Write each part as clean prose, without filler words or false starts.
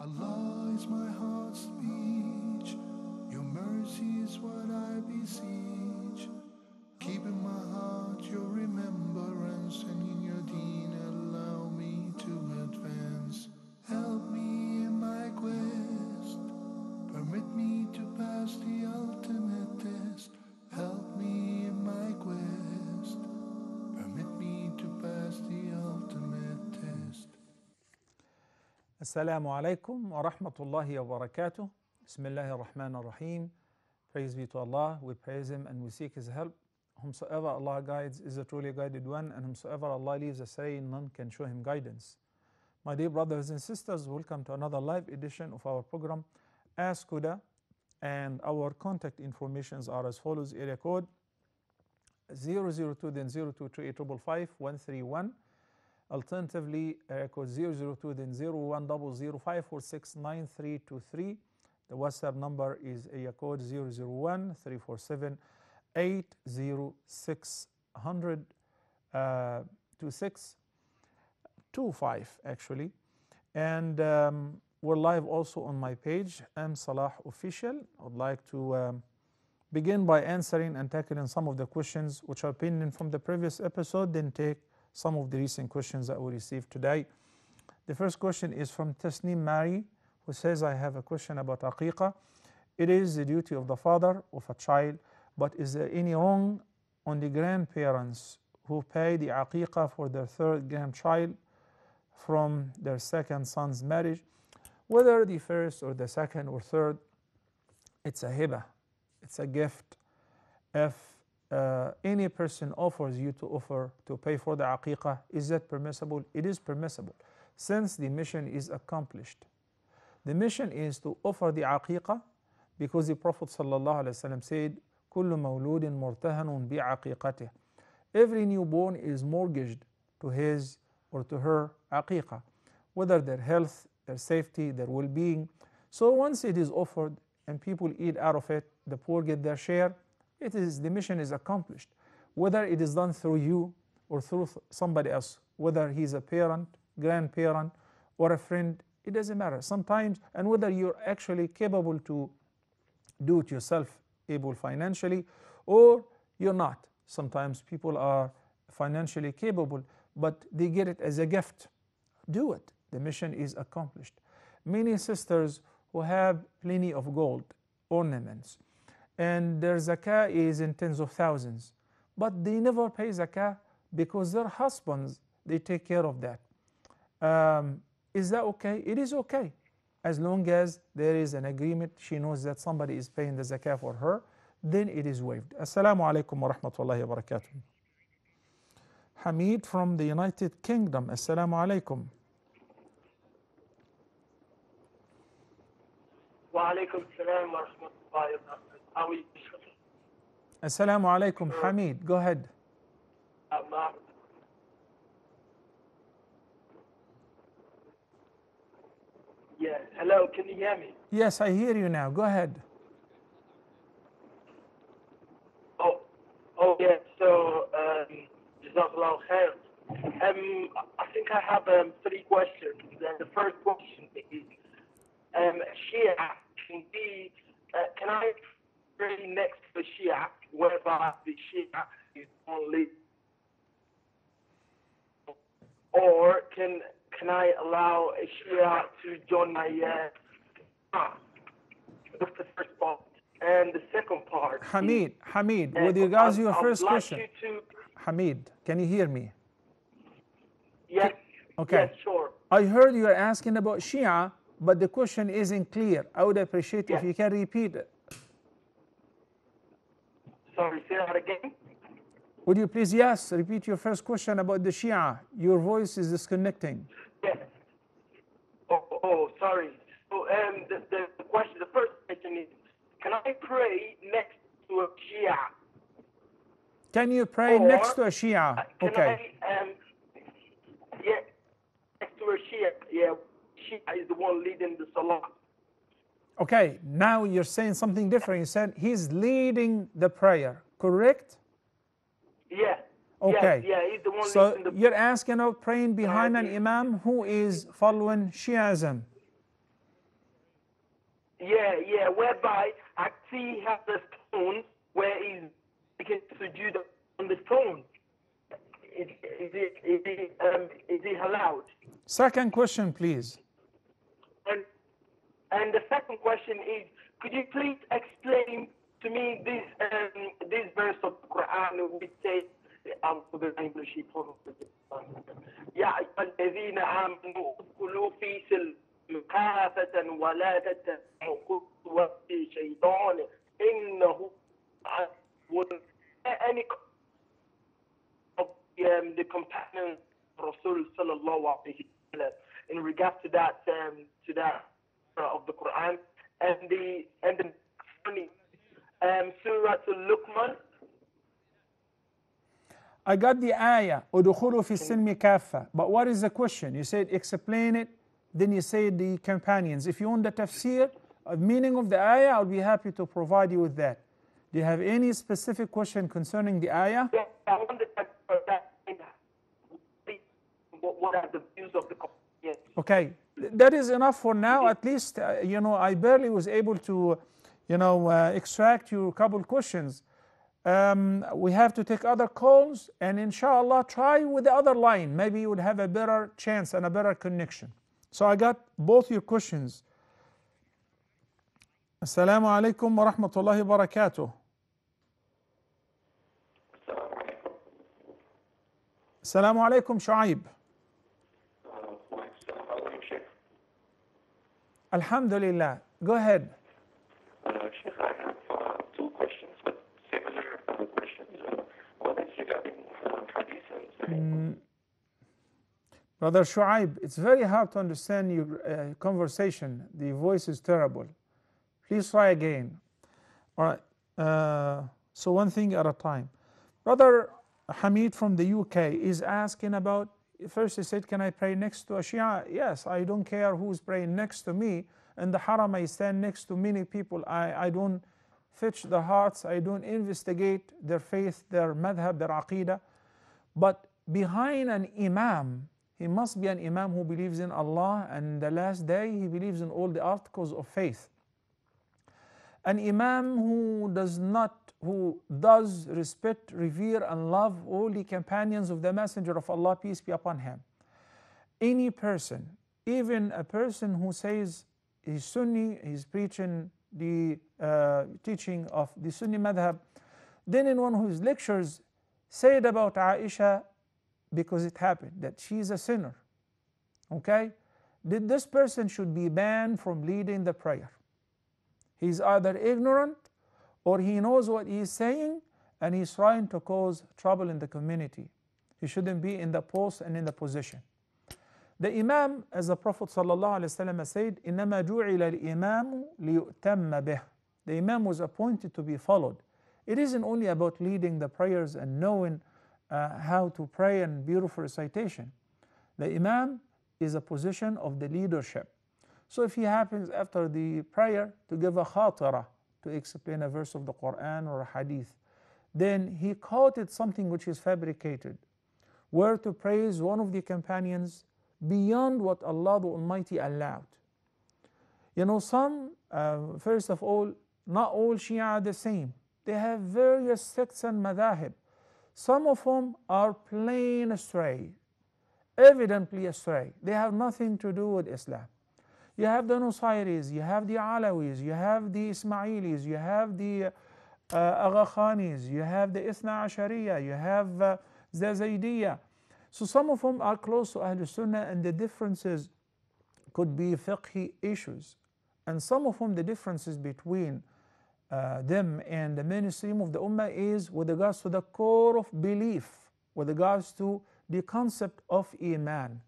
Allah is my heart's speech. Your mercy is what I beseech. Keep in my heart your remembrance, and in your deen allow me to advance. Help me in my quest. Permit me to pass the ultimate test. Help me in my quest. Permit me to pass the ultimate test. Assalamu alaikum wa rahmatullahi wa barakatuh. Bismillahir Rahmanir Rahim. Praise be to Allah. We praise Him and we seek His help. Whomsoever Allah guides is a truly guided one, and whomsoever Allah leaves astray, none can show him guidance. My dear brothers and sisters, welcome to another live edition of our program Ask Huda, and our contact informations are as follows: area code 002-023855-131. Alternatively, area code 002-01005469-323. The WhatsApp number is area code 001-347-806-2625 actually. And we're live also on my page, M. Salah Official. I'd like to begin by answering and tackling some of the questions which are pending from the previous episode, then take some of the recent questions that we received today. The first question is from Tasneem Mari, who says, I have a question about Aqiqah. It is the duty of the father of a child, but is there any wrong on the grandparents who pay the Aqiqah for their third grandchild from their second son's marriage? Whether the first or the second or third, it's a hibah, it's a gift. If any person offers you to pay for the Aqiqah, is that permissible? It is permissible, since the mission is accomplished. The mission is to offer the Aqiqah, because the Prophet ﷺ said, كُلُّ مَوْلُودٍ مُرْتَهَنٌ بِعَقِيقَتِهِ. Every newborn is mortgaged to his or to her Aqiqah, whether their health, their safety, their well-being. So once it is offered and people eat out of it, the poor get their share, the mission is accomplished. Whether it is done through you or through somebody else, whether he's a parent, grandparent, or a friend, it doesn't matter. Sometimes, and whether you're actually capable to do it yourself, able financially, or you're not. Sometimes people are financially capable, but they get it as a gift. Do it. The mission is accomplished. Many sisters who have plenty of gold, ornaments, and their zakah is in tens of thousands, but they never pay zakah because their husbands, they take care of that. Is that okay? It is okay, as long as there is an agreement. She knows that somebody is paying the zakah for her, then it is waived. Assalamu alaikum wa rahmatullahi wa barakatuh. Hamid from the United Kingdom. Assalamu alaikum. Wa alaikum salam wa rahmatullahi wa barakatuh. How are you? Assalamu alaikum, Hamid. Go ahead. Yeah, hello, can you hear me? Yes, I hear you now. Go ahead. Oh yeah, so, Jazakallahu khair. I think I have 3 questions. The first question is, Shia, can I pray next to Shia, whereby the Shia is only, or can I allow a Shia to join my That's the first part. And the second part, Hamid, with regards to your first question, Hamid, can you hear me? Yes. Okay. Yes, sure. I heard you are asking about Shia, but the question isn't clear. I would appreciate if you can repeat it. Sorry, say that again. Would you please, repeat your first question about the Shia? Your voice is disconnecting. Yes. Oh, sorry. So, the first question is, can I pray next to a Shia? Can you pray next to a Shia? Okay. Next to a Shia. Yeah, Shia is the one leading the Salah. Okay, now you're saying something different. You said he's leading the prayer, correct? Yeah. Okay. Yeah, he's the one so leading the prayer. You're asking about praying behind an imam who is following Shiism. yeah, whereby I see he has the stone where he's making sujood on the stone. Is it allowed? Second question, please. And the second question is, could you please explain to me this verse of the Quran which says, يا أيها الذين آمنوا ادخلوا في سلم كافة ولا تتبعوا خطوات الشيطان إنه any of the companions of Rasul sallallahu alayhi wa sallam in regards to that of the Quran and the Surah Al-Luqman. I got the ayah, udkhulu fi silmi kaffa. But what is the question? You said explain it, then you said the companions. If you want the tafsir, meaning of the ayah, I'll be happy to provide you with that. Do you have any specific question concerning the ayah? Yeah, I want to what are the views of the companions? Okay, that is enough for now. At least, I barely was able to, extract you a couple questions. We have to take other calls, and inshallah try with the other line. Maybe you would have a better chance and a better connection. So I got both your questions. Assalamu alaikum wa rahmatullahi wa barakatuh. Assalamu alaikum, Shu'aib. Alhamdulillah. Go ahead. Sheikh, I have two questions, but similar questions. One is regarding hadith. Brother Shu'aib, it's very hard to understand your conversation. The voice is terrible. Please try again. All right. So one thing at a time. Brother Hamid from the UK is asking about, first he said, can I pray next to a Shia? Yes, I don't care who's praying next to me. In the haram, I stand next to many people. I don't fetch their hearts. I don't investigate their faith, their madhab, their aqidah. But behind an imam, he must be an imam who believes in Allah and the last day. He believes in all the articles of faith. An imam who does respect, revere, and love all the companions of the Messenger of Allah, peace be upon him. Any person, even a person who says he's Sunni, he's preaching the teaching of the Sunni madhab, then in one of his lectures said about Aisha, because it happened, that she's a sinner. Okay? This person should be banned from leading the prayer. He's either ignorant or he knows what he's saying and he's trying to cause trouble in the community. He shouldn't be in the post and in the position. The Imam, as the Prophet ﷺ said, إِنَّمَا جُعِلَ الْإِمَامُ لِيُؤْتَمَّ بِهِ. The Imam was appointed to be followed. It isn't only about leading the prayers and knowing how to pray and beautiful recitation. The Imam is a position of the leadership. So if he happens after the prayer to give a khatira, to explain a verse of the Quran or a hadith, then he quoted something which is fabricated, were to praise one of the companions beyond what Allah the Almighty allowed. First of all, not all Shia are the same. They have various sects and madahib. Some of them are plain astray, evidently astray. They have nothing to do with Islam. You have the Nusayris, you have the Alawis, you have the Ismailis, you have the Agha Khanis, you have the Ithna Ashariya, you have the Zaydiyya. So some of them are close to Ahlul Sunnah, and the differences could be fiqhi issues. And some of them, the differences between them and the mainstream of the Ummah is with regards to the core of belief, with regards to the concept of Iman.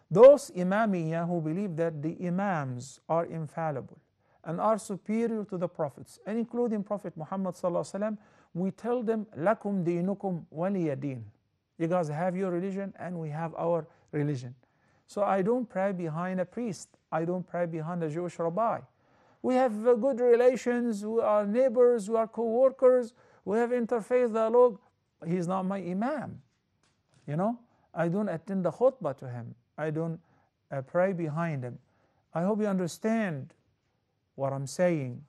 Those Imamiyya who believe that the Imams are infallible and are superior to the Prophets, and including Prophet Muhammad ﷺ, we tell them, Lakum dinukum waliya din. You guys have your religion and we have our religion. So I don't pray behind a priest. I don't pray behind a Jewish rabbi. We have good relations, we are neighbors, we are co-workers, we have interfaith dialogue. He's not my Imam. I don't attend the khutbah to him. I don't pray behind him. I hope you understand what I'm saying?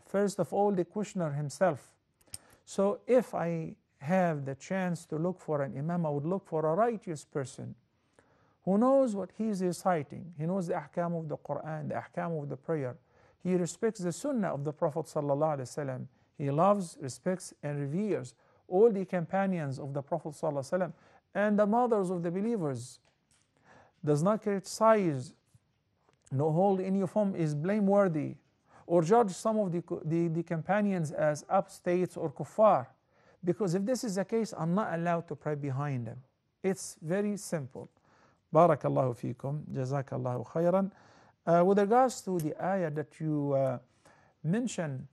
First of all, the questioner himself. So if I have the chance to look for an imam, I would look for a righteous person who knows what he is reciting. He knows the ahkam of the Quran, the ahkam of the prayer. He respects the sunnah of the Prophet ﷺ. He loves, respects, and reveres all the companions of the Prophet ﷺ and the mothers of the believers. Does not criticize, no hold any of whom is blameworthy, or judge some of the companions as apostates or kuffar. Because if this is the case, I'm not allowed to pray behind them. It's very simple. Barakallahu feekum, jazakallahu khairan. With regards to the ayah that you mentioned,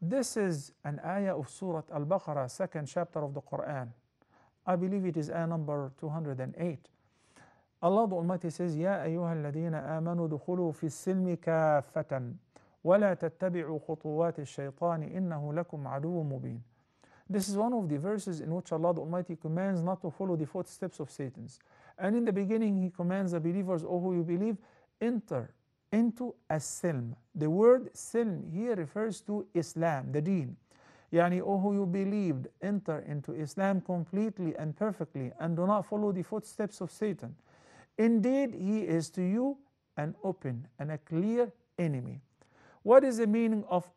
this is an ayah of Surah Al-Baqarah, second chapter of the Quran. I believe it is ayah number 208. Allah the Almighty says, يَا أَيُّهَا الَّذِينَ آمَنُوا دُخُلُوا فِي السِّلْمِ كَافَّةً وَلَا تَتَّبِعُوا خُطُوَاتِ الشَّيْطَانِ إِنَّهُ لَكُمْ عَدُوٌّ مُبِينٌ. This is one of the verses in which Allah the Almighty commands not to follow the footsteps of Satan. And in the beginning He commands the believers, O who you believe, enter into as-silm. The word silm here refers to Islam, the deen. Yani, O who you believed, enter into Islam completely and perfectly and do not follow the footsteps of Satan. Indeed, he is to you an open and a clear enemy. What is the meaning of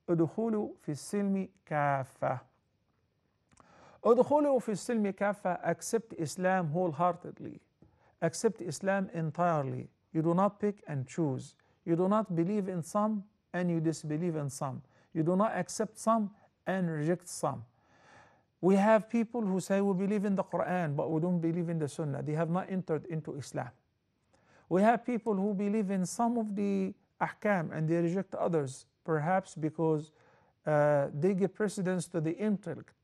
udkhulu fi silmi kaffa? Udkhulu fi silmi kaffa, accept Islam wholeheartedly. Accept Islam entirely. You do not pick and choose. You do not believe in some and you disbelieve in some. You do not accept some and reject some. We have people who say we believe in the Quran but we don't believe in the Sunnah. They have not entered into Islam. We have people who believe in some of the ahkam and they reject others, perhaps because they give precedence to the intellect,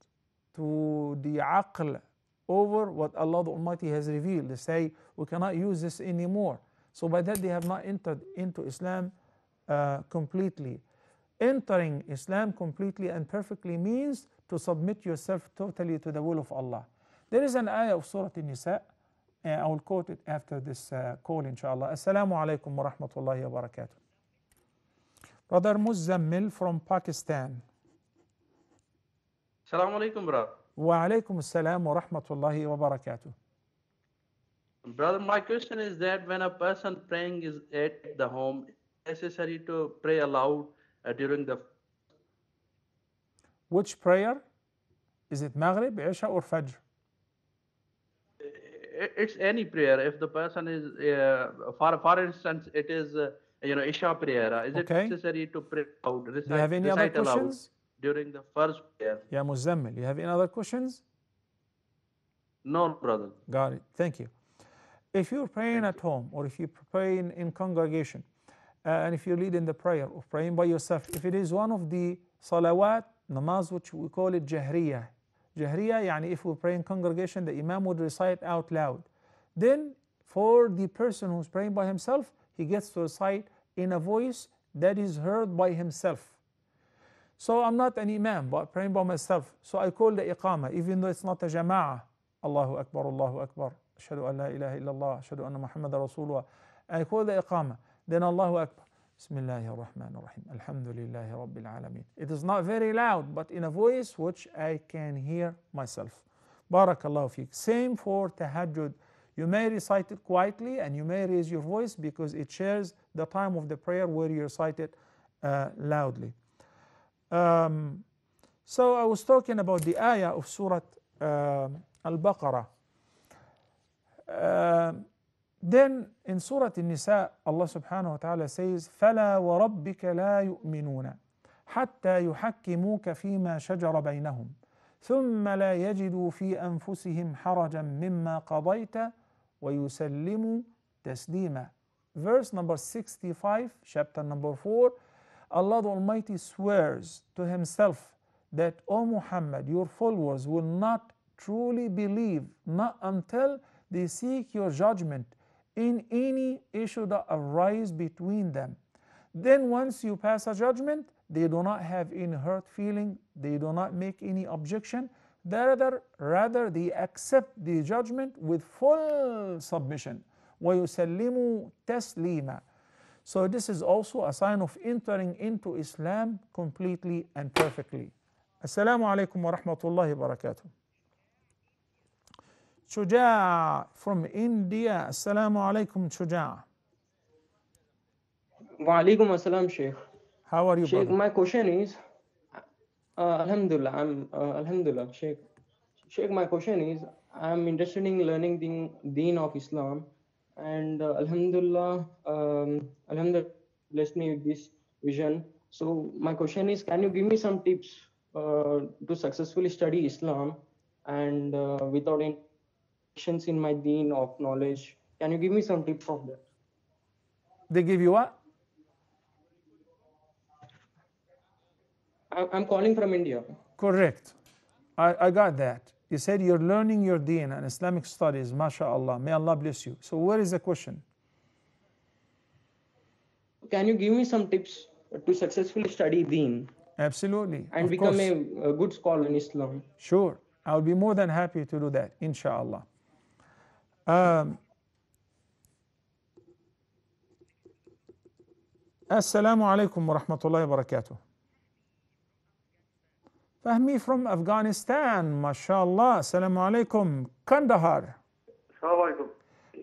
to the aql, over what Allah the Almighty has revealed. They say we cannot use this anymore. So by that they have not entered into Islam completely. Entering Islam completely and perfectly means to submit yourself totally to the will of Allah. There is an ayah of Surah An-Nisa, I will quote it after this call inshallah. Assalamu alaikum wa rahmatullahi wa barakatuh. Brother Muzammil from Pakistan. Assalamu alaikum, brother. Wa alaikum assalam wa rahmatullahi wa barakatuh. Brother, my question is that when a person praying is at the home, is necessary to pray aloud during the... Which prayer? Is it Maghrib, Isha or Fajr? It's any prayer. If the person is, for instance, it is, Isha prayer. Is it necessary to pray aloud, Do you have any other questions? During the first prayer? Yeah, Muzammil, you have any other questions? No, brother. Got it. Thank you. If you're praying at home or if you're praying in congregation, and if you lead in the prayer or praying by yourself, if it is one of the salawat, namaz, which we call it jahriya. Jahriya, yani if we pray in congregation, the imam would recite out loud. Then for the person who's praying by himself, he gets to recite in a voice that is heard by himself. So I'm not an imam, but praying by myself. So I call the iqamah, even though it's not a jama'ah. Allahu Akbar, Allahu Akbar. Ashhadu an la ilaha illallah, ashhadu anna Muhammad Rasulullah. I call the iqamah. Then Allahu Akbar. Bismillahir Rahmanir Rahim. Alhamdulillahi Rabbil Alameen. It is not very loud, but in a voice which I can hear myself. Barakallahu feek. Same for tahajjud. You may recite it quietly and you may raise your voice because it shares the time of the prayer where you recite it loudly. So I was talking about the ayah of Surah Al-Baqarah. Then in Surah An-Nisa, Allah subhanahu wa ta'ala says, فَلَا وَرَبِّكَ لَا يُؤْمِنُونَ حَتَّى يُحَكِّمُوكَ فِي مَا شَجَرَ بَيْنَهُمْ ثُمَّ لَا يَجِدُوا فِي أَنفُسِهِمْ حَرَجًا مِمَّا قَضَيْتَ وَيُسَلِّمُوا تَسْلِيمًا. Verse number 65, chapter number 4, Allah the Almighty swears to Himself that, O Muhammad, your followers will not truly believe, not until they seek your judgment in any issue that arise between them. Then once you pass a judgment, they do not have any hurt feeling, they do not make any objection, rather they accept the judgment with full submission. وَيُسَلِّمُوا تَسْلِيمًا. So this is also a sign of entering into Islam completely and perfectly. Assalamu alaikum wa rahmatullahi wa barakatuh. Shuja' from India. Assalamu alaikum, Shuja'. Wa alaikum assalam, Sheikh. How are you, Sheikh, brother? my question is, Alhamdulillah, Alhamdulillah, Sheikh. Sheikh, my question is, I'm interested in learning the Deen of Islam, and Alhamdulillah, Alhamdulillah, blessed me with this vision. So my question is, can you give me some tips to successfully study Islam and without any restrictions in my Deen of knowledge? Can you give me some tips of that? They give you what? I'm calling from India. Correct. I got that. You said you're learning your deen and Islamic studies, mashallah. May Allah bless you. So where is the question? Can you give me some tips to successfully study deen Absolutely. and Of become course. a good scholar in Islam? Sure. I'll be more than happy to do that, inshallah. Assalamu alaikum wa rahmatullahi wa barakatuh. Fahmi from Afghanistan, mashallah. Assalamu alaikum. Kandahar. Assalamu alaikum.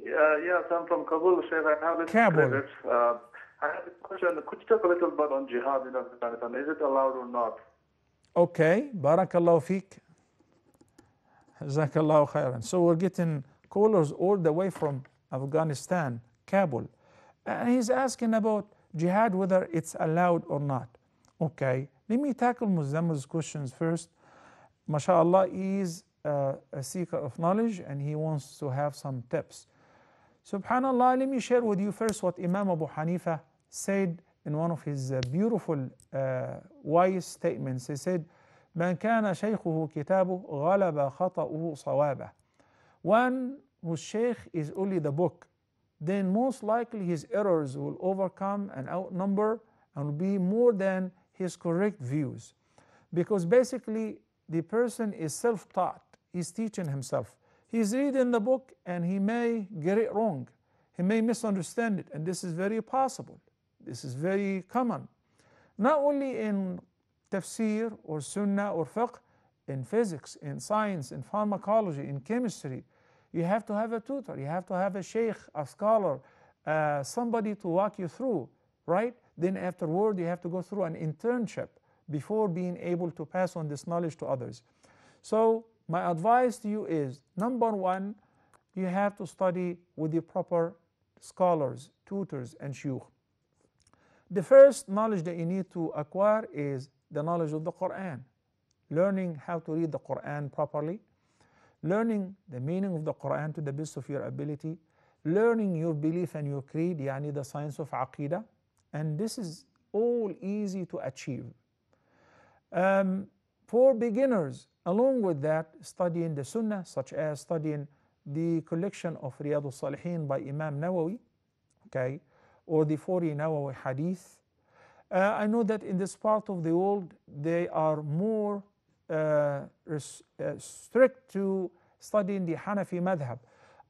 Yes, I'm from Kabul, Sheikh. I have little Kabul. credits. I have a question. Could you talk a little bit on jihad in Afghanistan? Is it allowed or not? Okay. Barakallahu feek. Jazakallahu khairan. So we're getting callers all the way from Afghanistan, Kabul. And he's asking about jihad, whether it's allowed or not. Okay. Let me tackle Muzammal's questions first. MashaAllah, he is a seeker of knowledge and he wants to have some tips. Subhanallah, let me share with you first what Imam Abu Hanifa said in one of his beautiful, wise statements. He said, من كان شيخه كتابه غلب خطأه صوابه. One whose sheikh is only the book, then most likely his errors will overcome and outnumber and will be more than his correct views. Because basically the person is self-taught. He's teaching himself. He's reading the book and he may get it wrong. He may misunderstand it, and this is very possible. This is very common. Not only in tafsir or sunnah or fiqh, in physics, in science, in pharmacology, in chemistry, you have to have a tutor. You have to have a sheikh, a scholar, somebody to walk you through, right? Then afterward, you have to go through an internship before being able to pass on this knowledge to others. So my advice to you is, number one, you have to study with the proper scholars, tutors, and shuyukh. The first knowledge that you need to acquire is the knowledge of the Quran. Learning how to read the Quran properly, learning the meaning of the Quran to the best of your ability, learning your belief and your creed, yani the science of Aqiqah, and this is all easy to achieve. For beginners, along with that, studying the Sunnah, such as studying the collection of Riyadh al-Salihin by Imam Nawawi, okay, or the 40 Nawawi Hadith. I know that in this part of the world, they are more strict to studying the Hanafi madhab.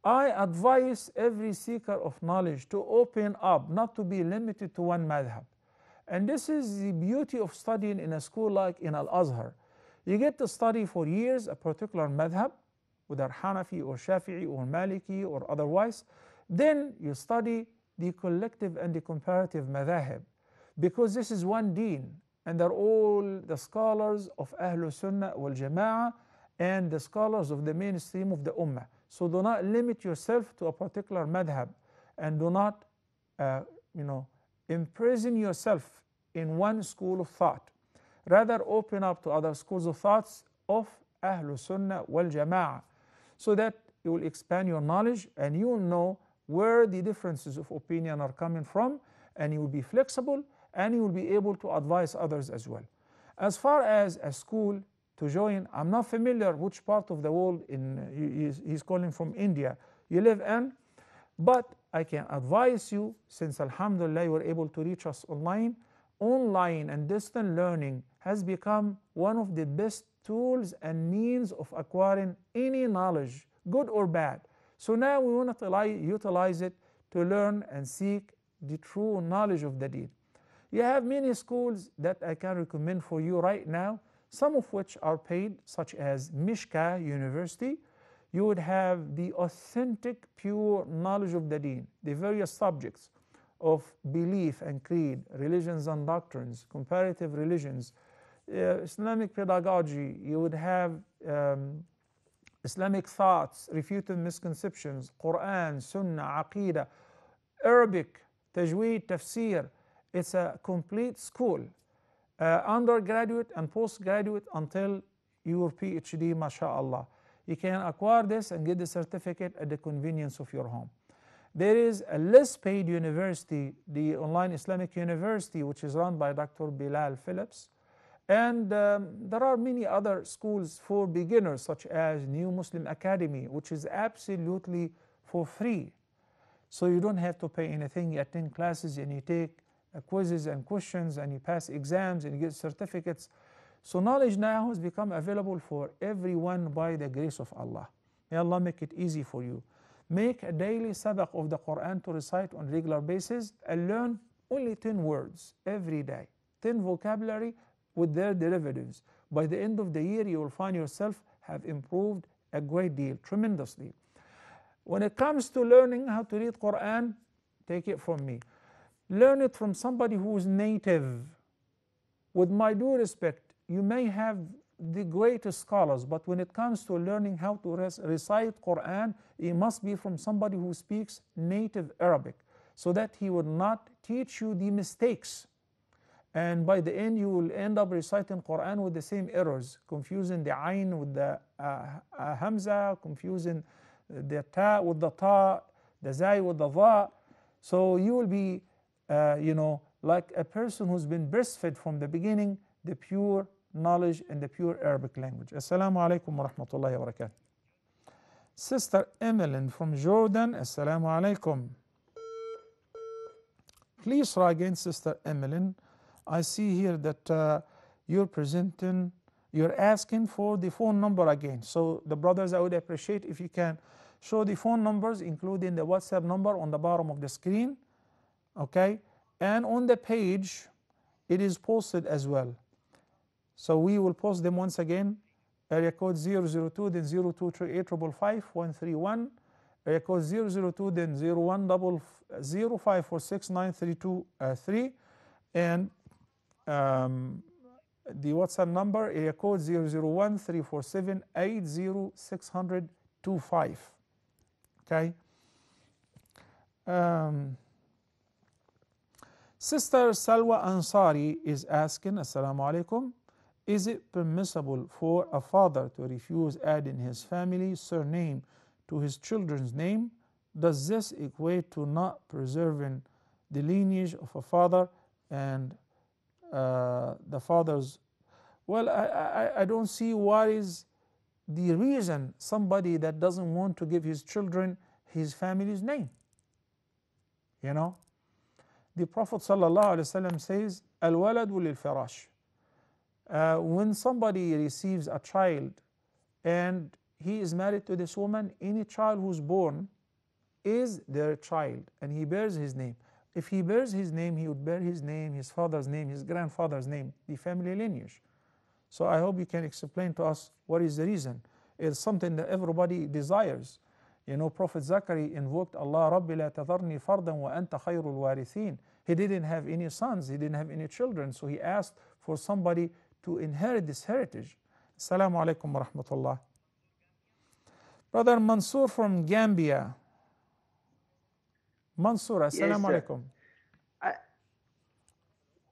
I advise every seeker of knowledge to open up, not to be limited to one madhab. And this is the beauty of studying in a school like in Al-Azhar. You get to study for years a particular madhab, whether Hanafi or Shafi'i or Maliki or otherwise. Then you study the collective and the comparative madhahib, because this is one deen, and they're all the scholars of Ahlul Sunnah wal Jama'ah and the scholars of the mainstream of the Ummah. So do not limit yourself to a particular madhab, and do not imprison yourself in one school of thought. Rather open up to other schools of thoughts of Ahlul Sunnah wal Jama'ah, so that you will expand your knowledge and you will know where the differences of opinion are coming from, and you will be flexible and you will be able to advise others as well. As far as a school to join, I'm not familiar which part of the world he's calling from India you live in, but I can advise you, since alhamdulillah you were able to reach us online and distant learning has become one of the best tools and means of acquiring any knowledge, good or bad. So now we want to utilize it to learn and seek the true knowledge of the deen. You have many schools that I can recommend for you right now, some of which are paid, such as Mishka University. You would have the authentic, pure knowledge of the deen, the various subjects of belief and creed, religions and doctrines, comparative religions, Islamic pedagogy. You would have Islamic thoughts, refuting misconceptions, Quran, Sunnah, Aqiqah, Arabic, Tajweed, Tafsir. It's a complete school, undergraduate and postgraduate until your PhD, mashallah. You can acquire this and get the certificate at the convenience of your home. There is a less paid university, the Online Islamic University, which is run by Dr. Bilal Phillips. And there are many other schools for beginners, such as New Muslim Academy, which is absolutely for free. So you don't have to pay anything. You attend classes and you take quizzes and questions and you pass exams and you get certificates. So knowledge now has become available for everyone by the grace of Allah. May Allah make it easy for you. Make a daily sabaq of the Quran to recite on a regular basis and learn only 10 words every day, 10 vocabulary with their derivatives. By the end of the year, you will find yourself have improved a great deal, tremendously. When it comes to learning how to read Quran, take it from me. Learn it from somebody who is native. With my due respect, you may have the greatest scholars, but when it comes to learning how to recite Quran, it must be from somebody who speaks native Arabic, so that he will not teach you the mistakes. And by the end, you will end up reciting Quran with the same errors, confusing the ayn with the hamza, confusing the ta with the ta, the zay with the dha. So you will be, like a person who's been breastfed from the beginning, the pure knowledge and the pure Arabic language. Assalamu alaikum wa rahmatullahi wa barakatuh. Sister Emmeline from Jordan, Assalamu alaikum. Please try again, Sister Emmeline. I see here that you're asking for the phone number again. So the brothers, I would appreciate if you can show the phone numbers, including the WhatsApp number on the bottom of the screen. Okay, and on the page it is posted as well. So we will post them once again. Area code 002, then 0238555131. Area code 002, then 0100546932 and the WhatsApp number, area code 001-347-80625. Okay. Sister Salwa Ansari is asking, Assalamu alaikum, is it permissible for a father to refuse adding his family's surname to his children's name? Does this equate to not preserving the lineage of a father and the father's? Well, I don't see what is the reason somebody that doesn't want to give his children his family's name. You know, the Prophet ﷺ says, Al-waladu lil-firash. When somebody receives a child and he is married to this woman, any child who's born is their child and he bears his name. If he bears his name, he would bear his name, his father's name, his grandfather's name, the family lineage. So I hope you can explain to us what is the reason. It's something that everybody desires. You know, Prophet Zachary invoked Allah, Rabbi la tadharni fardan wa anta khayrul warithin. He didn't have any sons, he didn't have any children, so he asked for somebody to inherit this heritage. Assalamu alaikum wa rahmatullah. Brother Mansour from Gambia. Mansour, assalamu alaikum.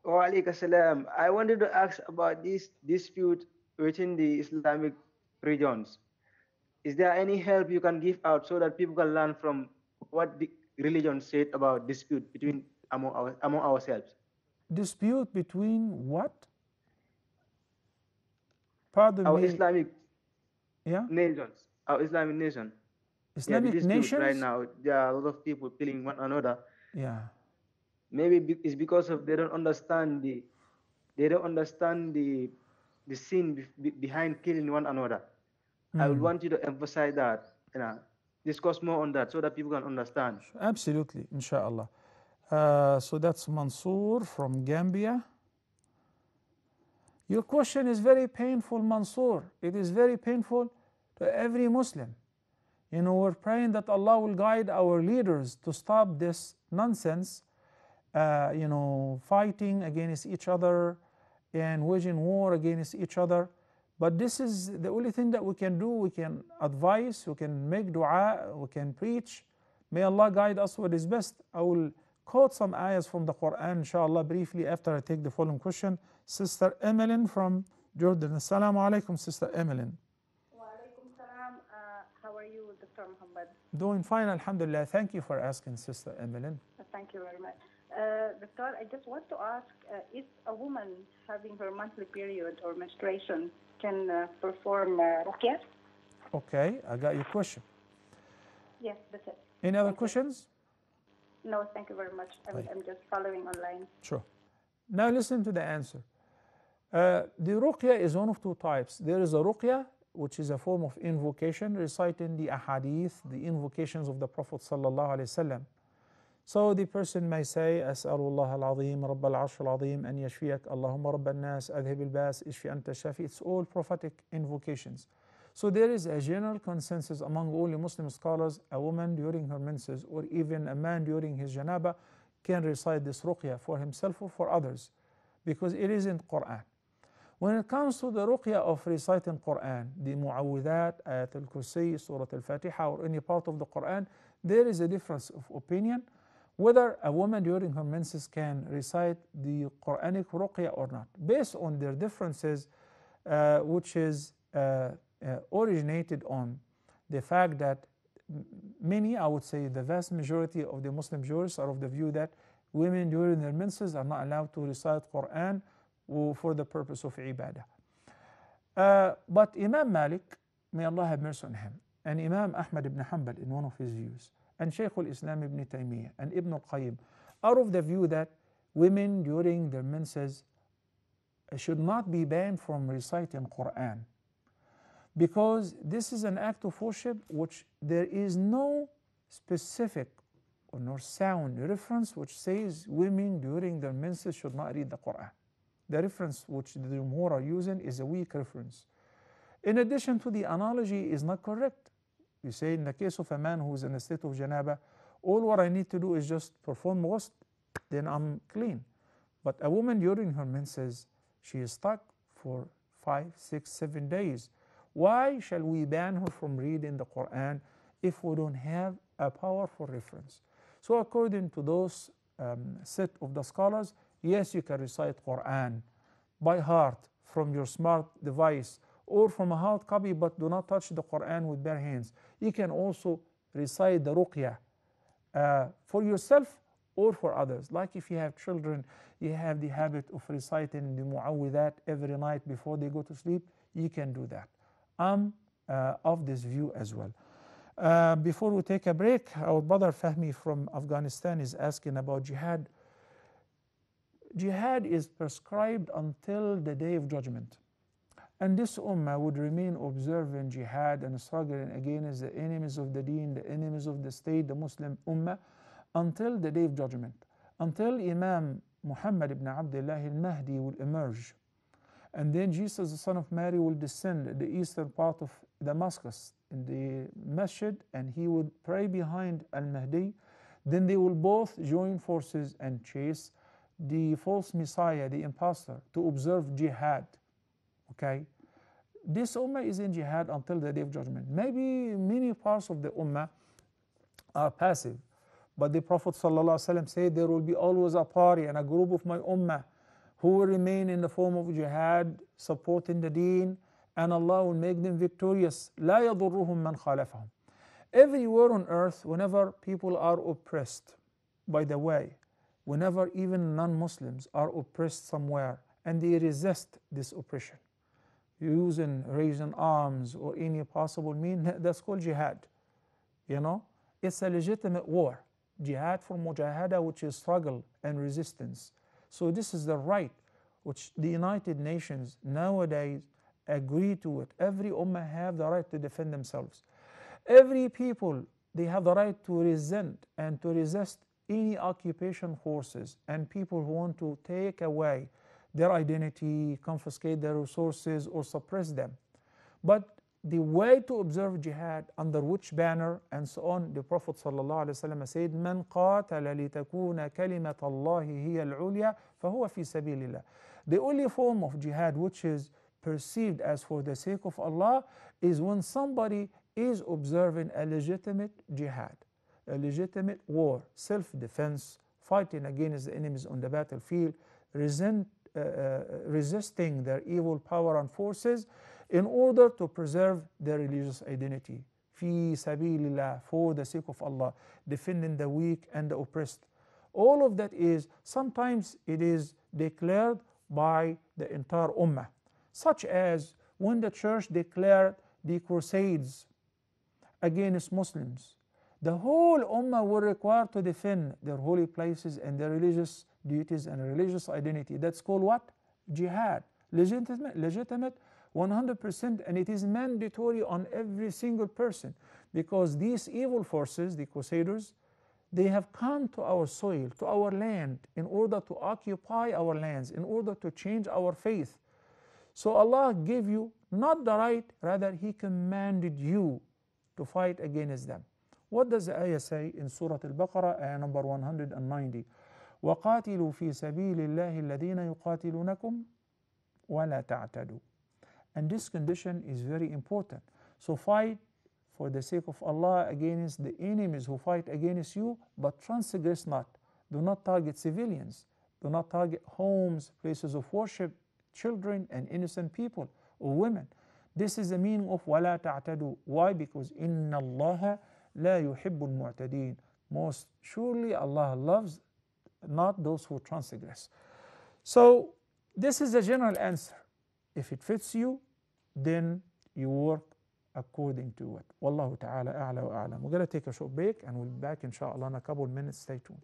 Wa alaikum assalam. I wanted to ask about this dispute within the Islamic regions. Is there any help you can give out so that people can learn from what the religion said about dispute between among ourselves? Dispute between what? Pardon our me. Islamic nations. Our Islamic nation. Islamic nations? Right now, there are a lot of people killing one another. Yeah. Maybe it's because of they don't understand the sin behind killing one another. I would want you to emphasize that, discuss more on that so that people can understand. Absolutely, inshallah. So that's Mansoor from Gambia. Your question is very painful, Mansoor. It is very painful to every Muslim. You know, we're praying that Allah will guide our leaders to stop this nonsense, fighting against each other and waging war against each other. But this is the only thing that we can do. We can advise, we can make dua, we can preach. May Allah guide us what is best. I will quote some ayahs from the Quran, inshallah, briefly after I take the following question. Sister Emmeline from Jordan. Assalamu alaikum, Sister Emmeline. Wa alaikum salam. How are you, Dr. Muhammad? Doing fine, alhamdulillah. Thank you for asking, Sister Emmeline. Thank you very much. Doctor, I just want to ask, if a woman having her monthly period or menstruation can perform Ruqyah? Okay, I got your question. Yes, that's it. Any other questions? No, thank you very much. I'm just following online. Sure. Now listen to the answer. The Ruqyah is one of two types. There is a Ruqyah, which is a form of invocation, reciting the ahadith, the invocations of the Prophet sallallahu alaihi wasallam. So the person may say, As'alullah al-azim, Rabb al-arsh al-azim, an yashfiyak, Allahumma Rabb al-nas, adhib al-bas, ishfi anta shafi. It's all prophetic invocations. So there is a general consensus among all the Muslim scholars, a woman during her menses or even a man during his janaba can recite this ruqyah for himself or for others because it is in Quran. When it comes to the ruqyah of reciting Quran, the mu'awwidhat, ayat al-kursi, surah al-fatiha or any part of the Quran, there is a difference of opinion whether a woman during her menses can recite the Quranic ruqyah or not, based on their differences, which is originated on the fact that many, I would say the vast majority of the Muslim jurists are of the view that women during their menses are not allowed to recite Quran for the purpose of ibadah. But Imam Malik, may Allah have mercy on him, and Imam Ahmad ibn Hanbal in one of his views, and Shaykh al-Islam ibn Taymiyyah and Ibn al-Qayyim are of the view that women during their menses should not be banned from reciting Quran, because this is an act of worship which there is no specific or no sound reference which says women during their menses should not read the Quran. The reference which the Jumhur are using is a weak reference. In addition to the analogy is not correct. You say in the case of a man who is in a state of janaba, all what I need to do is just perform ghusl, then I'm clean. But a woman during her menses, she is stuck for 5, 6, 7 days. Why shall we ban her from reading the Quran if we don't have a powerful reference? So according to those set of the scholars, yes, you can recite Quran by heart from your smart device or from a hard copy, but do not touch the Quran with bare hands. You can also recite the Ruqyah for yourself or for others. Like if you have children, you have the habit of reciting the mu'awwidhat every night before they go to sleep, you can do that. I'm of this view as well. Before we take a break, our brother Fahmi from Afghanistan is asking about jihad. Jihad is prescribed until the day of judgment. And this ummah would remain observing jihad and struggling against the enemies of the deen, the enemies of the state, the Muslim ummah, until the day of judgment. Until Imam Muhammad ibn Abdullah al-Mahdi will emerge. And then Jesus, the son of Mary, will descend the eastern part of Damascus in the masjid, and he would pray behind al-Mahdi. Then they will both join forces and chase the false messiah, the impostor, to observe jihad. Okay, this ummah is in jihad until the day of judgment. Maybe many parts of the ummah are passive, but the Prophet ﷺ said there will be always a party and a group of my ummah who will remain in the form of jihad, supporting the deen, and Allah will make them victorious. لا يضرهم من خالفهم. Everywhere on earth, whenever people are oppressed, by the way, whenever even non-Muslims are oppressed somewhere and they resist this oppression, using raising arms or any possible means, that's called jihad. You know, it's a legitimate war. Jihad for mujahada, which is struggle and resistance. So this is the right which the United Nations nowadays agree to it. Every ummah have the right to defend themselves. Every people, they have the right to resent and to resist any occupation forces and people who want to take away their identity, confiscate their resources, or suppress them. But the way to observe jihad, under which banner, and so on, the Prophet ﷺ said, "Man qatala litakuna kalimat Allahi hiya al-ulya, fahuwa fi sabilillah." The only form of jihad which is perceived as for the sake of Allah is when somebody is observing a legitimate jihad, a legitimate war, self-defense, fighting against the enemies on the battlefield, resisting their evil power and forces in order to preserve their religious identity. Fi sabilillah, for the sake of Allah, defending the weak and the oppressed. All of that is, sometimes it is declared by the entire ummah, such as when the church declared the crusades against Muslims. The whole ummah were required to defend their holy places and their religious duties and religious identity. That's called what? Jihad. Legitimate 100%, and it is mandatory on every single person, because these evil forces, the crusaders, they have come to our soil, to our land, in order to occupy our lands, in order to change our faith. So Allah gave you not the right, rather He commanded you to fight against them. What does the ayah say in Surah Al-Baqarah, ayah number 190? وَقَاتِلُوا فِي سَبِيلِ اللَّهِ الَّذِينَ يُقَاتِلُونَكُمْ وَلَا تَعْتَدُوا. And this condition is very important. So fight for the sake of Allah against the enemies who fight against you, but transgress not. Do not target civilians. Do not target homes, places of worship, children and innocent people or women. This is the meaning of وَلَا تَعْتَدُوا. Why? Because إِنَّ اللَّهَ لَا يُحِبُّ الْمُعْتَدِينَ. Most surely Allah loves not those who transgress. So this is a general answer. If it fits you, then you work according to it. Wallahu ta'ala a'la wa a'lam. We're going to take a short break and we'll be back inshallah in a couple of minutes. Stay tuned.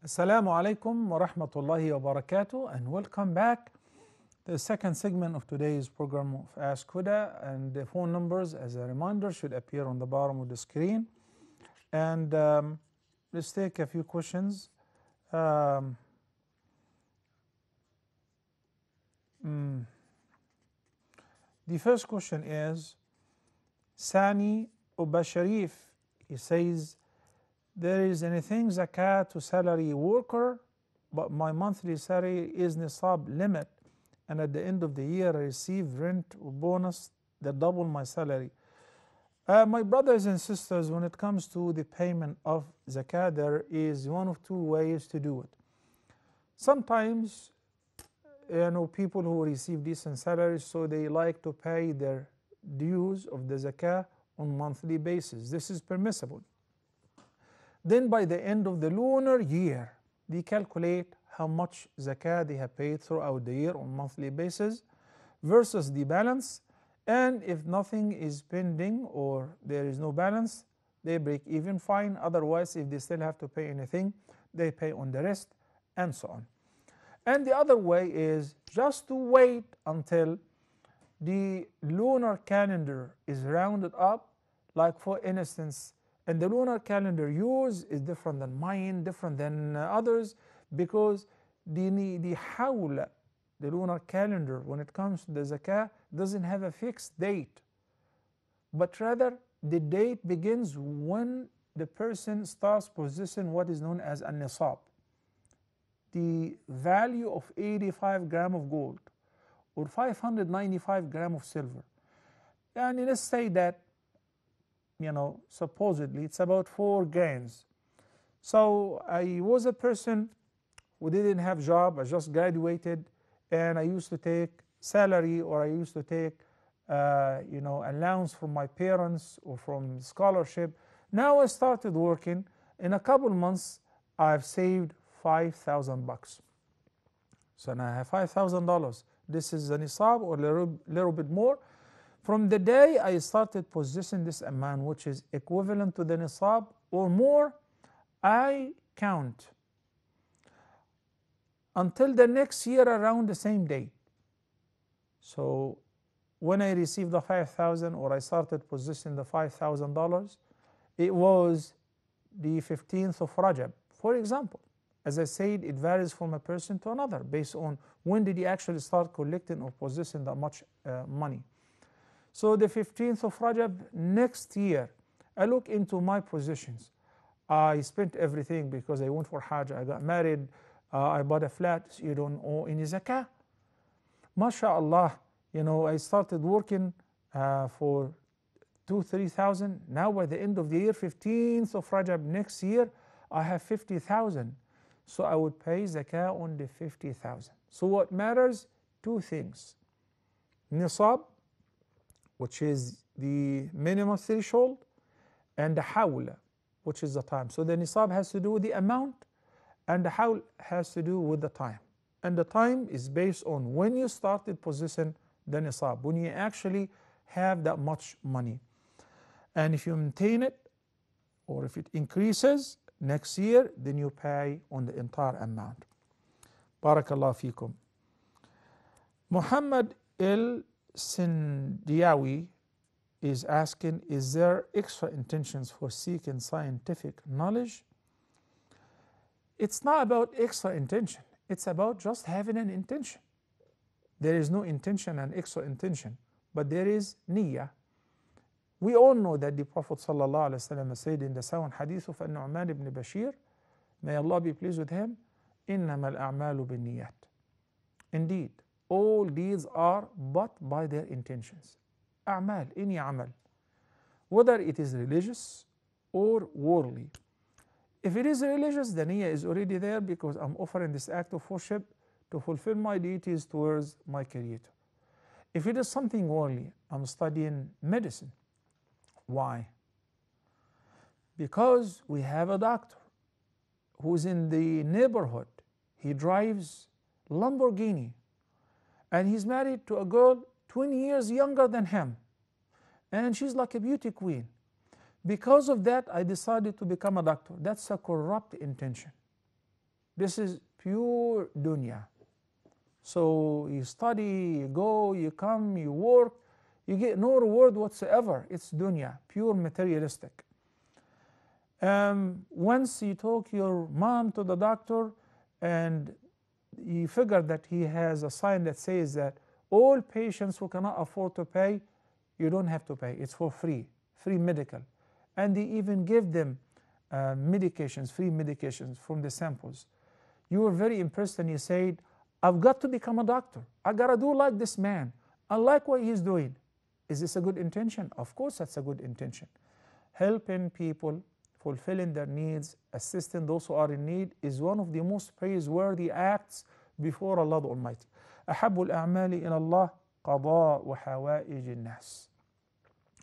Assalamu alaikum wa rahmatullahi wa barakatuh, and welcome back to the second segment of today's program of Ask Huda. And the phone numbers, as a reminder, should appear on the bottom of the screen. And let's take a few questions. The first question is Sani Uba Sharif. He says, there is anything zakat to salary worker, but my monthly salary is nisab limit, and at the end of the year I receive rent or bonus that double my salary. My brothers and sisters, when it comes to the payment of zakat, there is one of two ways to do it. Sometimes, people who receive decent salaries, so they like to pay their dues of the zakat on monthly basis. This is permissible. Then by the end of the lunar year, they calculate how much zakat they have paid throughout the year on monthly basis versus the balance, and if nothing is pending or there is no balance, they break even fine. Otherwise, if they still have to pay anything, they pay on the rest, and so on. And the other way is just to wait until the lunar calendar is rounded up. Like for instance, and the lunar calendar yours is different than mine, different than others, because the hawl, the lunar calendar, when it comes to the zakah, doesn't have a fixed date, but rather the date begins when the person starts possessing what is known as a nisab, the value of 85 grams of gold or 595 grams of silver. And let's say that, supposedly it's about 4 grams. So I was a person who didn't have job, I just graduated, and I used to take salary, or I used to take allowance from my parents or from scholarship. Now I started working. In a couple months, I've saved $5,000. So now I have $5,000. this is the nisab or little bit more. From the day I started possessing this amount, which is equivalent to the nisab or more, I count until the next year around the same date. So when I received the 5,000 or I started possessing the $5,000, it was the 15th of Rajab, for example. As I said, it varies from a person to another based on when did he actually start collecting or possessing that much money. So the 15th of Rajab next year, I look into my possessions. I spent everything because I went for Hajj, I got married, I bought a flat, so you don't owe any zakah. MashaAllah, I started working for 2,000-3,000. Now by the end of the year, 15th of Rajab next year, I have 50,000. So I would pay zakah on the 50,000. So what matters? Two things. Nisab, which is the minimum threshold, and the hawl, which is the time. So the nisab has to do with the amount, and the hawl has to do with the time. And the time is based on when you started possessing the nisab, when you actually have that much money. And if you maintain it, or if it increases next year, then you pay on the entire amount. Barakallah fikum. Muhammad El Sindiawi is asking, is there extra intentions for seeking scientific knowledge? It's not about extra intention. It's about just having an intention. There is no intention and extra intention, but there is niyyah. We all know that the Prophet ﷺ said in the sound hadith of An-Nu'man ibn Bashir, may Allah be pleased with him, إِنَّمَا الْأَعْمَالُ بِالنِّيَّاتِ. Indeed, all deeds are but by their intentions. A'mal, any amal, whether it is religious or worldly. If it is religious, the niyyah is already there because I'm offering this act of worship to fulfill my duties towards my Creator. If it is something worldly, I'm studying medicine. Why? Because we have a doctor who's in the neighborhood. He drives Lamborghini and he's married to a girl 20 years younger than him, and she's like a beauty queen. Because of that, I decided to become a doctor. That's a corrupt intention. This is pure dunya. So you study, you go, you come, you work, you get no reward whatsoever. It's dunya, pure materialistic. Once you took your mom to the doctor and you figure that he has a sign that says that all patients who cannot afford to pay, you don't have to pay. It's for free, free medical. And they even give them medications, free medications from the samples. You were very impressed and you said, I've got to become a doctor. I got to do like this man. I like what he's doing. Is this a good intention? Of course that's a good intention. Helping people, fulfilling their needs, assisting those who are in need is one of the most praiseworthy acts before Allah the Almighty. أحب الأعمال إلى الله قضاء وحوائج الناس.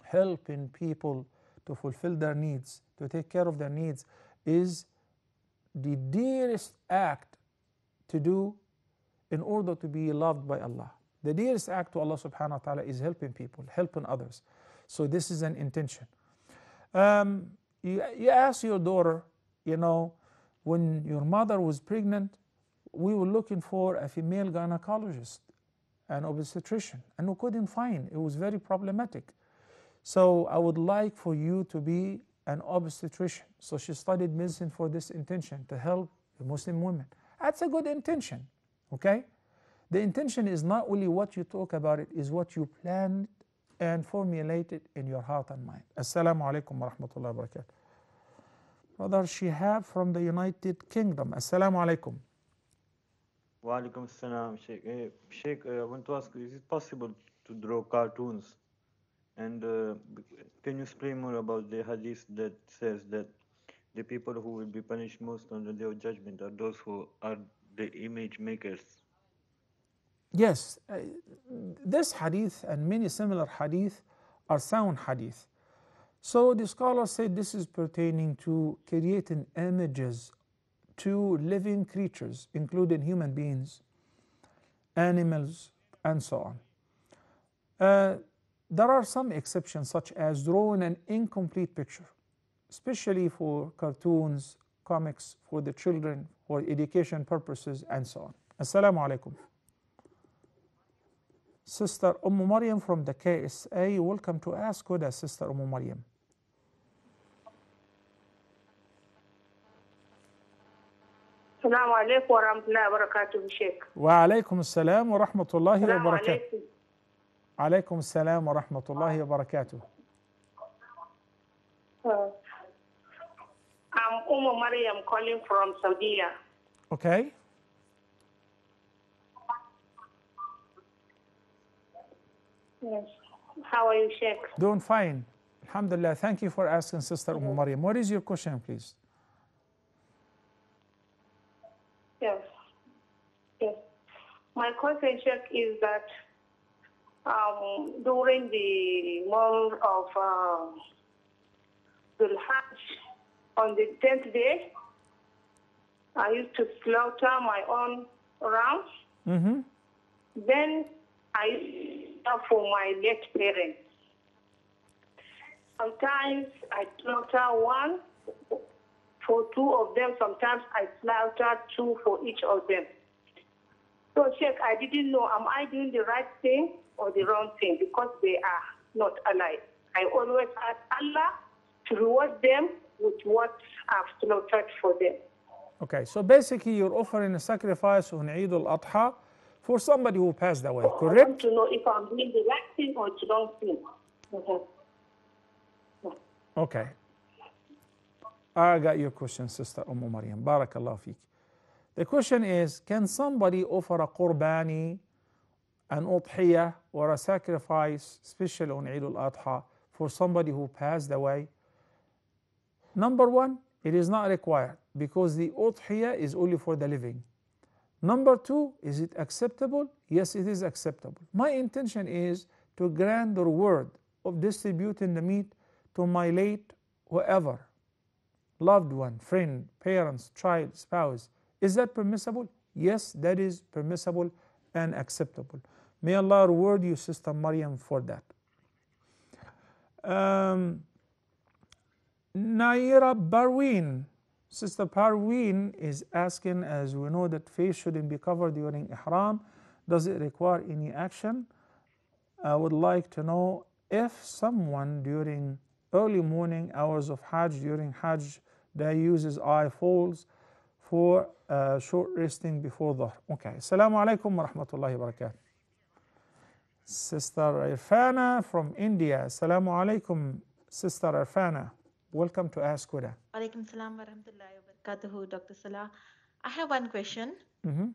Helping people to fulfill their needs, to take care of their needs, is the dearest act to do in order to be loved by Allah. The dearest act to Allah subhanahu wa ta'ala is helping people, helping others. So this is an intention. You ask your daughter, when your mother was pregnant, we were looking for a female gynecologist, an obstetrician, and we couldn't find. It was very problematic. So I would like for you to be an obstetrician. So she studied medicine for this intention, to help the Muslim women. That's a good intention, okay? The intention is not only what you talk about, it is what you planned and formulated in your heart and mind. Assalamu alaikum wa rahmatullahi wa barakatuh. Brother Shihab from the United Kingdom. Assalamu alaikum. Wa alaikum assalam, Sheikh. Sheikh, I want to ask, is it possible to draw cartoons? And can you explain more about the hadith that says that the people who will be punished most on the Day of Judgment are those who are the image makers? Yes, this hadith and many similar hadith are sound hadith. So the scholars said this is pertaining to creating images to living creatures, including human beings, animals, and so on. There are some exceptions, such as drawing an incomplete picture, especially for cartoons, comics, for the children, for education purposes, and so on. Assalamu alaikum. Sister Maryam from the KSA, welcome to Ask Huda, Sister Maryam. Assalamu alaikum wa rahmatullahi wa barakatuh, Sheikh. Wa alaikum assalam wa rahmatullahi wa barakatuh. Alaikum assalam wa rahmatullahi wa barakatuh. I'm Maryam calling from Saudi. Okay. Yes. How are you, Sheikh? Doing fine. Alhamdulillah. Thank you for asking, Sister Maryam. What is your question, please? Yes. Yes. My question, Sheikh, is that during the month of the Hajj, on the 10th day, I used to slaughter my own rams. Mm-hmm. Then I for my late parents. Sometimes I slaughter one for two of them. Sometimes I slaughter two for each of them. So, Sheikh, I didn't know, am I doing the right thing or the wrong thing? Because they are not alive. I always ask Allah to reward them with what I've slaughtered for them. Okay, so basically you're offering a sacrifice on Eid al-Adha for somebody who passed away, correct? I want to know if I'm doing the right thing or the wrong thing. Okay. I got your question, Sister Maryam. Barakallah feek. The question is, can somebody offer a qurbani, an udhiyah, or a sacrifice, especially on Eid al-Adha, for somebody who passed away? Number one, it is not required because the udhiyah is only for the living. Number two, is it acceptable? Yes, it is acceptable. My intention is to grant the reward of distributing the meat to my late whoever, loved one, friend, parents, child, spouse. Is that permissible? Yes, that is permissible and acceptable. May Allah reward you, Sister Maryam, for that. Naira Barwin, Sister Parween is asking, as we know that face shouldn't be covered during Ihram, does it require any action? I would like to know if someone during early morning hours of Hajj, during Hajj, they uses eye folds for short resting before Dhuhr. Okay. Assalamu alaikum wa rahmatullahi wa barakatuh. Sister Irfana from India. Assalamu alaikum, Sister Irfana. Welcome to Ask Huda. Alaikum salam wa rahmatullahi wa barakatuhu, Dr. Salah. I have one question. Mm-hmm.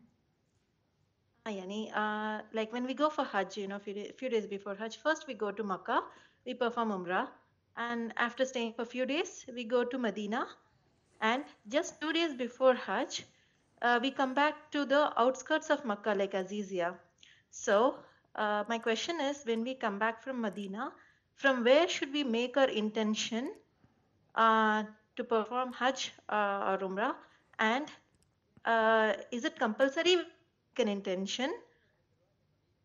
Like when we go for Hajj, few days before Hajj, first we go to Makkah, we perform Umrah, and after staying for a few days, we go to Medina, and just 2 days before Hajj, we come back to the outskirts of Makkah, like Azizia. So, my question is, when we come back from Medina, from where should we make our intention to perform Hajj or Umrah, and is it compulsory to make an intention,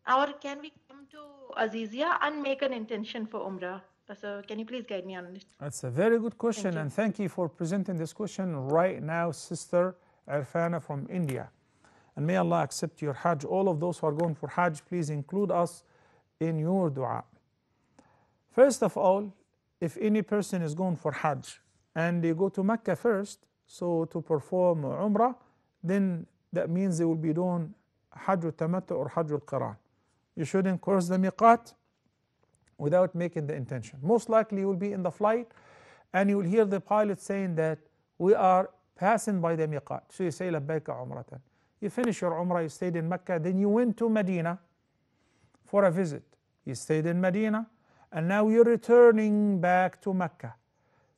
or can we come to Azizia and make an intention for Umrah? So can you please guide me on it? That's a very good question, and thank you for presenting this question right now, Sister Irfana from India. And may Allah accept your Hajj. All of those who are going for Hajj, please include us in your dua. First of all, if any person is going for Hajj and they go to Mecca first, so to perform Umrah, then that means they will be doing Hajj al-Tamattu or Hajj al-Qiran. You shouldn't cross the miqat without making the intention. Most likely you will be in the flight and you will hear the pilot saying that we are passing by the miqat. So you say labbaika umratan. You finish your Umrah, you stayed in Mecca, then you went to Medina for a visit. You stayed in Medina, and now you're returning back to Mecca.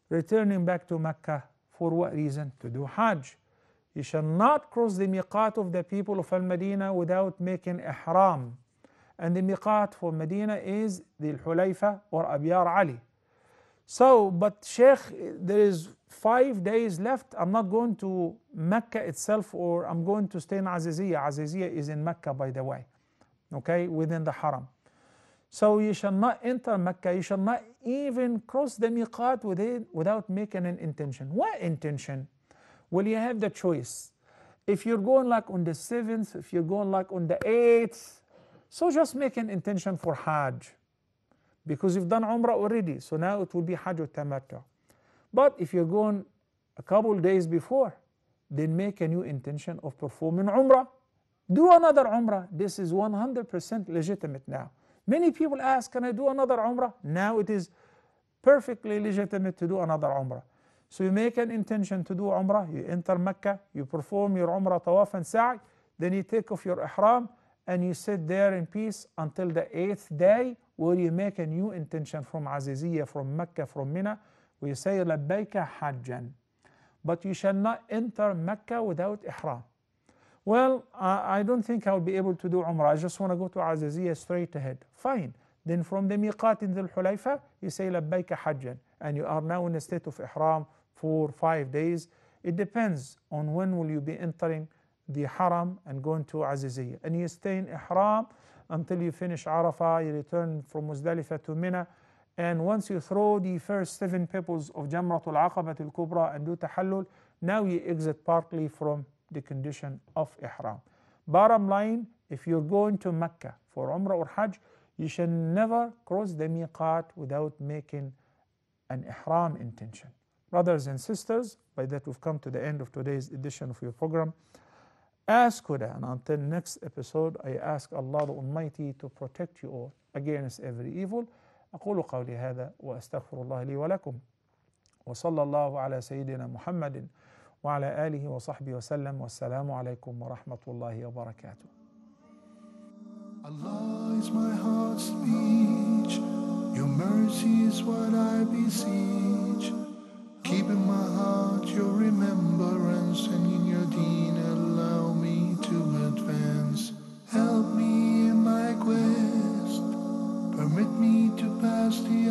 Returning back to Mecca for what reason? To do Hajj. You shall not cross the miqat of the people of Al-Medina without making ihram. And the miqat for Medina is the Hulayfa or Abyar Ali. So, but Sheikh, there is 5 days left. I'm not going to Mecca itself, or I'm going to stay in Aziziyah. Aziziyah is in Mecca, by the way. okay, within the haram. So you shall not enter Mecca, you shall not even cross the miqat without making an intention. What intention? Well, you have the choice. If you're going like on the 7th, if you're going like on the 8th, so just make an intention for Hajj, because you've done Umrah already, so now it will be Hajj or Tamattu. But if you're going a couple days before, then make a new intention of performing Umrah. Do another Umrah. This is 100% legitimate now. Many people ask, can I do another Umrah? Now it is perfectly legitimate to do another Umrah. So you make an intention to do Umrah, you enter Mecca, you perform your Umrah, Tawaf and Sa'i, then you take off your Ihram and you sit there in peace until the 8th day, where you make a new intention from Aziziyah, from Mecca, from Mina, where you say Labbaika Hajjan. But you shall not enter Mecca without Ihram. Well, I don't think I'll be able to do Umrah. I just want to go to Aziziyah straight ahead. Fine. Then from the miqat in Dhul Hulayfa, you say Labbaika Hajjan. And you are now in a state of Ihram for 5 days. It depends on when will you be entering the Haram and going to Aziziyah. And you stay in Ihram until you finish Arafah, you return from Muzdalifah to Mina. And once you throw the first 7 pebbles of Jamratul Aqabah al-Kubra and do Tahallul, now you exit partly from the condition of Ihram. Bottom line, if you're going to Mecca for Umrah or Hajj, you should never cross the miqat without making an Ihram intention. Brothers and sisters, by that we've come to the end of today's edition of your program. Ask Huda, and until next episode, I ask Allah the Almighty to protect you all against every evil. أقول قولي هذا وأستغفر الله لي ولكم وصلى الله على سيدنا محمد وعلى آله وصحبه وسلم والسلام عليكم ورحمة الله وبركاته. Allah is my heart's speech, your mercy is what I beseech. Keep in my heart your remembrance, and in your deen allow me to advance. Help me in my quest, permit me to pass the